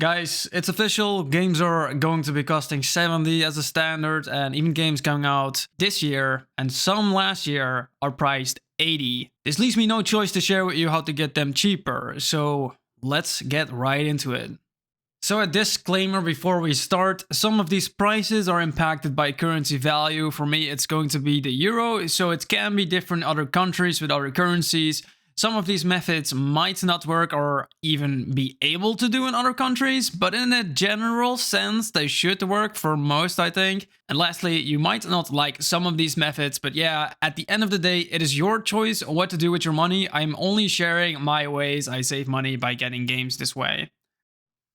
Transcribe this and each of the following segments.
Guys, it's official, games are going to be costing 70 as a standard, and even games coming out this year and some last year are priced 80. This leaves me no choice to share with you how to get them cheaper, so let's get right into it. So a disclaimer before we start, some of these prices are impacted by currency value. For me, it's going to be the euro, so it can be different in other countries with other currencies. Some of these methods might not work or even be able to do in other countries, but in a general sense, they should work for most, I think. And lastly, you might not like some of these methods, but yeah, at the end of the day, it is your choice what to do with your money. I'm only sharing my ways I save money by getting games this way.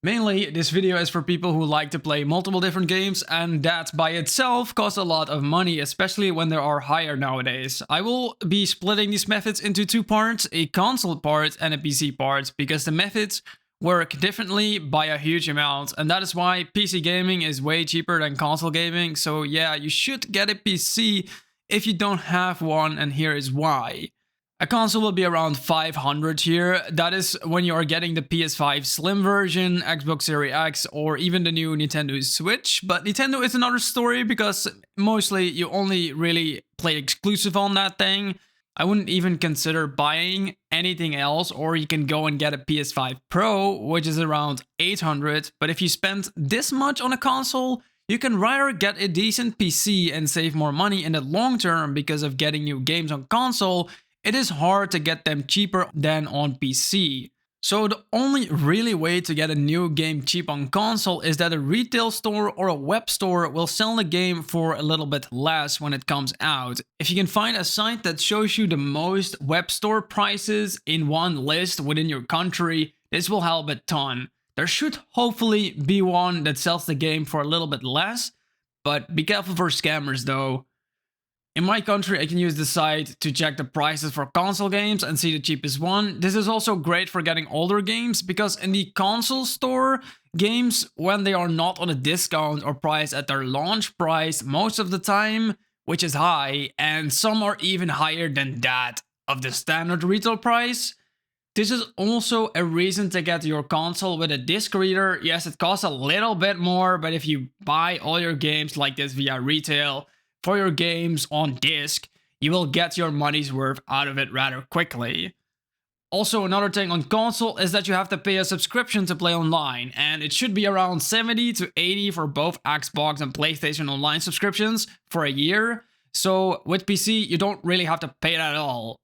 Mainly, this video is for people who like to play multiple different games, and that by itself costs a lot of money, especially when they are higher nowadays. I will be splitting these methods into two parts, a console part and a PC part, because the methods work differently by a huge amount, and that is why PC gaming is way cheaper than console gaming. So yeah, you should get a PC if you don't have one, and here is why. A console will be around 500 here. That is when you are getting the PS5 Slim version, Xbox Series X, or even the new Nintendo Switch. But Nintendo is another story because mostly you only really play exclusive on that thing. I wouldn't even consider buying anything else, or you can go and get a PS5 Pro, which is around 800. But if you spend this much on a console, you can rather get a decent PC and save more money in the long term because of getting new games on console. It is hard to get them cheaper than on PC. So the only really way to get a new game cheap on console is that a retail store or a web store will sell the game for a little bit less when it comes out. If you can find a site that shows you the most web store prices in one list within your country, this will help a ton. There should hopefully be one that sells the game for a little bit less, but be careful for scammers though. In my country, I can use the site to check the prices for console games and see the cheapest one. This is also great for getting older games, because in the console store, games, when they are not on a discount or priced at their launch price most of the time, which is high, and some are even higher than that of the standard retail price. This is also a reason to get your console with a disc reader. Yes, it costs a little bit more, but if you buy all your games like this via retail, for your games on disc, you will get your money's worth out of it rather quickly. Also, another thing on console is that you have to pay a subscription to play online, and it should be around 70 to 80 for both Xbox and PlayStation Online subscriptions for a year. So with PC, you don't really have to pay that at all.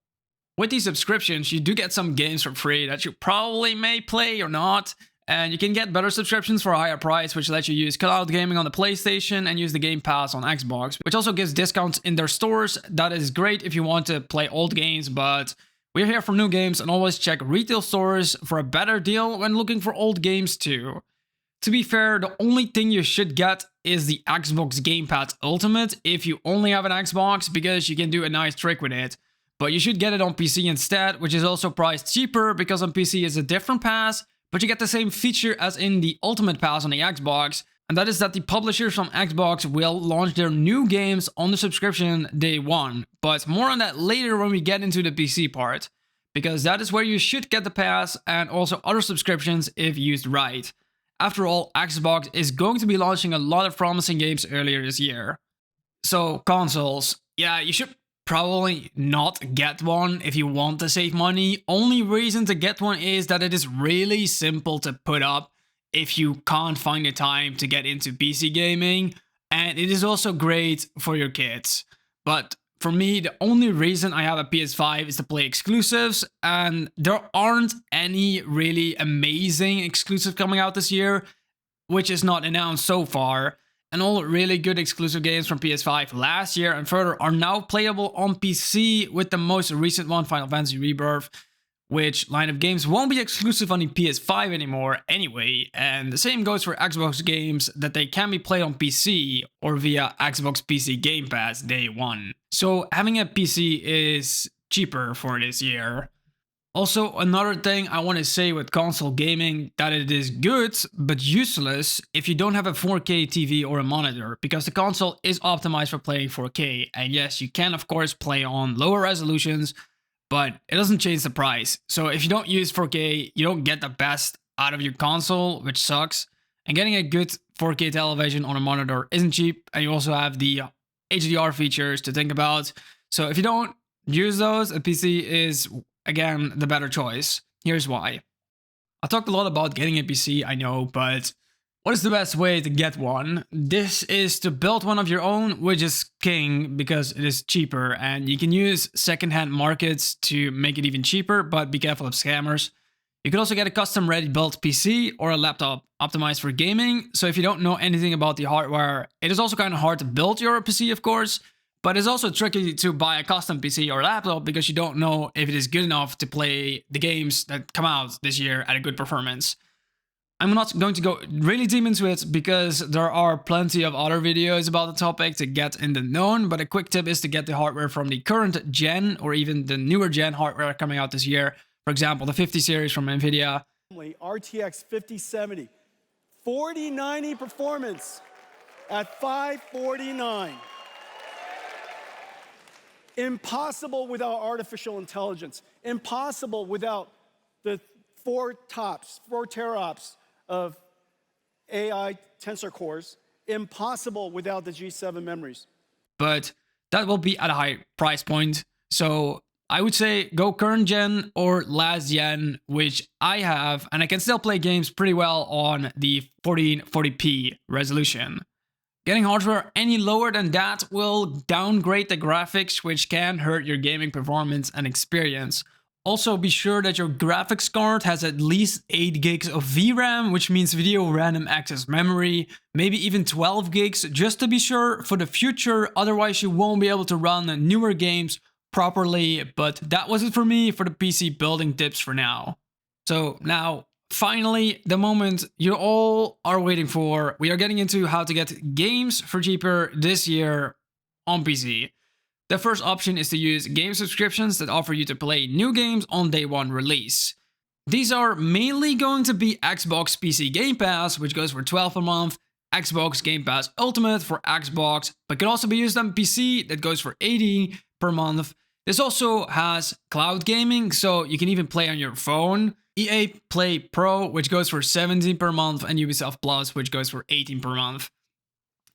With these subscriptions, you do get some games for free that you probably may play or not. And you can get better subscriptions for a higher price, which lets you use cloud gaming on the PlayStation and use the Game Pass on Xbox, which also gives discounts in their stores. That is great if you want to play old games, but we're here for new games, and always check retail stores for a better deal when looking for old games too. To be fair, the only thing you should get is the Xbox Game Pass Ultimate if you only have an Xbox, because you can do a nice trick with it. But you should get it on PC instead, which is also priced cheaper because on PC it's a different pass, but you get the same feature as in the Ultimate Pass on the Xbox, and that is that the publishers from Xbox will launch their new games on the subscription day one. But more on that later when we get into the PC part, because that is where you should get the pass and also other subscriptions if used right. After all, Xbox is going to be launching a lot of promising games earlier this year. So consoles, yeah, you should probably not get one if you want to save money. Only reason to get one is that it is really simple to put up if you can't find the time to get into PC gaming, and it is also great for your kids. But for me, the only reason I have a PS5 is to play exclusives, and there aren't any really amazing exclusives coming out this year, which is not announced so far. And all really good exclusive games from PS5 last year and further are now playable on PC, with the most recent one, Final Fantasy Rebirth, which line of games won't be exclusive on the PS5 anymore anyway. And the same goes for Xbox games, that they can be played on PC or via Xbox PC Game Pass day one. So having a PC is cheaper for this year. Also, another thing I want to say with console gaming, that it is good but useless if you don't have a 4K TV or a monitor, because the console is optimized for playing 4K, and yes, you can of course play on lower resolutions, but it doesn't change the price. So if you don't use 4K, you don't get the best out of your console, which sucks. And getting a good 4K television on a monitor isn't cheap. And you also have the HDR features to think about. So if you don't use those, a PC is, again, the better choice. Here's why. I talked a lot about getting a PC, I know, but what is the best way to get one? This is to build one of your own, which is king because it is cheaper, and you can use secondhand markets to make it even cheaper, but be careful of scammers. You could also get a custom ready built PC or a laptop optimized for gaming. So if you don't know anything about the hardware, it is also kind of hard to build your PC, of course, but it's also tricky to buy a custom PC or laptop because you don't know if it is good enough to play the games that come out this year at a good performance. I'm not going to go really deep into it because there are plenty of other videos about the topic to get in the known, but a quick tip is to get the hardware from the current gen or even the newer gen hardware coming out this year. For example, the 50 series from NVIDIA. RTX 5070, 4090 performance at 549. Impossible without artificial intelligence. Impossible without the 4 teraops of AI tensor cores. Impossible without the G7 memories. But that will be at a high price point. So I would say go current gen or last gen, which I have, and I can still play games pretty well on the 1440p resolution. Getting hardware any lower than that will downgrade the graphics, which can hurt your gaming performance and experience. Also, be sure that your graphics card has at least 8 gigs of VRAM, which means video random access memory, maybe even 12 gigs, just to be sure for the future, otherwise you won't be able to run newer games properly. But that was it for me for the PC building tips for now. So now, finally, the moment you all are waiting for, we are getting into how to get games for cheaper this year on PC. The first option is to use game subscriptions that offer you to play new games on day one release. These are mainly going to be Xbox PC Game Pass, which goes for $12 a month, Xbox Game Pass Ultimate for Xbox, but can also be used on PC that goes for $80 per month. This also has cloud gaming, so you can even play on your phone. EA Play Pro, which goes for $17 per month, and Ubisoft Plus, which goes for $18 per month.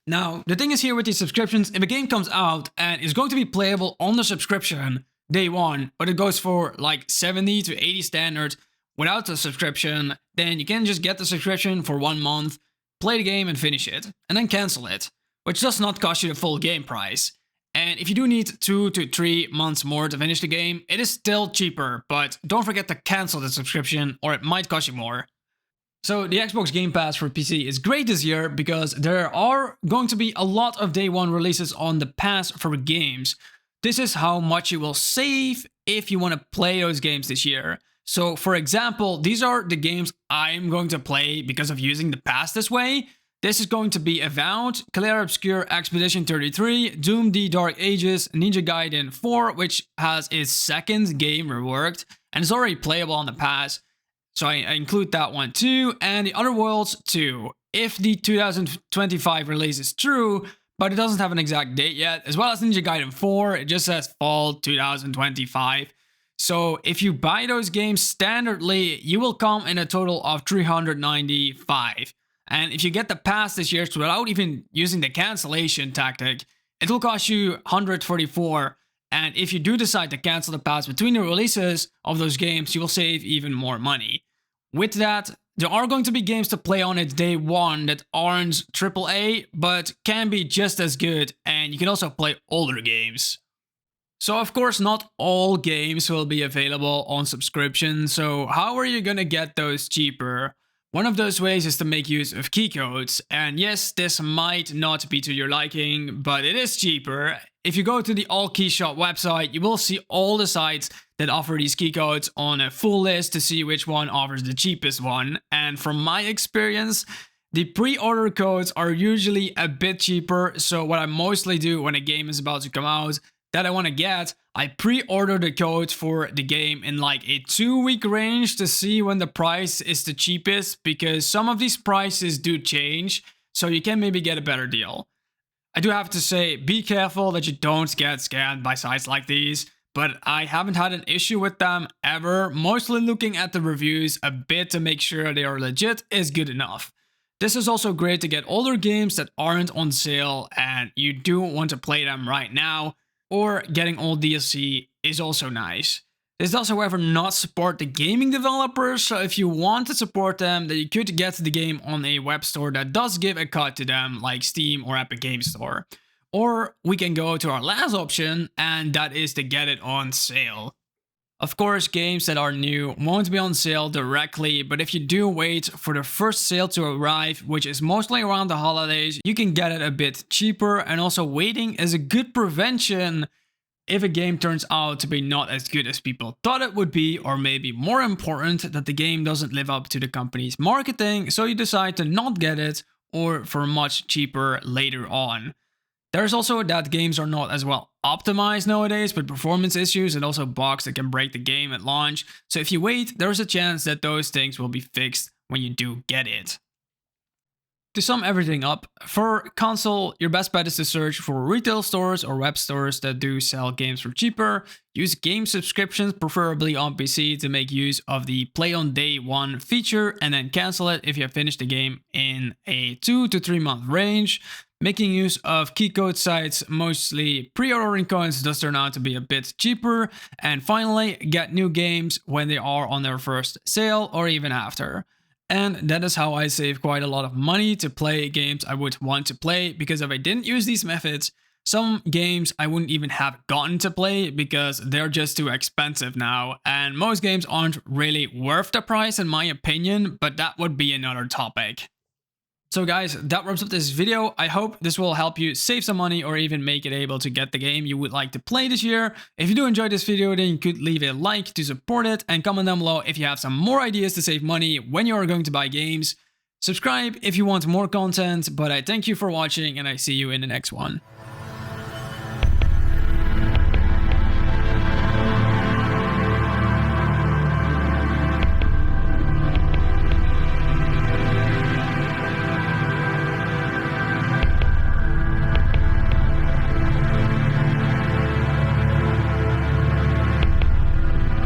Now, the thing is here with these subscriptions, if a game comes out and is going to be playable on the subscription day one, but it goes for like 70 to 80 standard without the subscription, then you can just get the subscription for 1 month, play the game and finish it, and then cancel it, which does not cost you the full game price. And if you do need 2 to 3 months more to finish the game, it is still cheaper, but don't forget to cancel the subscription or it might cost you more. So the Xbox Game Pass for PC is great this year because there are going to be a lot of day one releases on the pass for games. This is how much you will save if you want to play those games this year. So for example, these are the games I'm going to play because of using the pass this way. This is going to be Avowed, Clair Obscur Expedition 33, Doom The Dark Ages, Ninja Gaiden 4, which has its second game reworked and is already playable on the pass. So I include that one too, and the Other Worlds 2, if the 2025 release is true, but it doesn't have an exact date yet, as well as Ninja Gaiden 4, it just says fall 2025. So if you buy those games standardly, you will come in a total of $395. And if you get the pass this year without even using the cancellation tactic, it will cost you $144. And if you do decide to cancel the pass between the releases of those games, you will save even more money. With that, there are going to be games to play on it day one that aren't AAA, but can be just as good, and you can also play older games. So of course, not all games will be available on subscription, so how are you gonna get those cheaper? One of those ways is to make use of key codes, and yes, this might not be to your liking, but it is cheaper. If you go to the All Key Shop website, you will see all the sites that offer these key codes on a full list to see which one offers the cheapest one. And from my experience, the pre-order codes are usually a bit cheaper. So what I mostly do when a game is about to come out that I want to get, I pre-order the code for the game in like a 2-week range to see when the price is the cheapest, because some of these prices do change, so you can maybe get a better deal. I do have to say, be careful that you don't get scammed by sites like these, but I haven't had an issue with them ever. Mostly looking at the reviews a bit to make sure they are legit is good enough. This is also great to get older games that aren't on sale and you do want to play them right now, or getting old DLC is also nice. This does, however, not support the gaming developers, so if you want to support them, then you could get the game on a web store that does give a cut to them, like Steam or Epic Games Store. Or we can go to our last option, and that is to get it on sale. Of course, games that are new won't be on sale directly, but if you do wait for the first sale to arrive, which is mostly around the holidays, you can get it a bit cheaper, and also waiting is a good prevention if a game turns out to be not as good as people thought it would be, or maybe more important, that the game doesn't live up to the company's marketing, so you decide to not get it, or for much cheaper later on. There's also that games are not as well optimized nowadays with performance issues and also bugs that can break the game at launch, so if you wait, there's a chance that those things will be fixed when you do get it. To sum everything up, for console, your best bet is to search for retail stores or web stores that do sell games for cheaper. Use game subscriptions, preferably on PC, to make use of the play on day one feature, and then cancel it if you have finished the game in a 2 to 3 month range. Making use of key code sites, mostly pre-ordering coins, does turn out to be a bit cheaper. And finally, get new games when they are on their first sale or even after. And that is how I save quite a lot of money to play games I would want to play, because if I didn't use these methods, some games I wouldn't even have gotten to play because they're just too expensive now, and most games aren't really worth the price in my opinion, but that would be another topic. So guys, that wraps up this video. I hope this will help you save some money or even make it able to get the game you would like to play this year. If you do enjoy this video, then you could leave a like to support it, and comment down below if you have some more ideas to save money when you are going to buy games. Subscribe if you want more content, but I thank you for watching and I see you in the next one.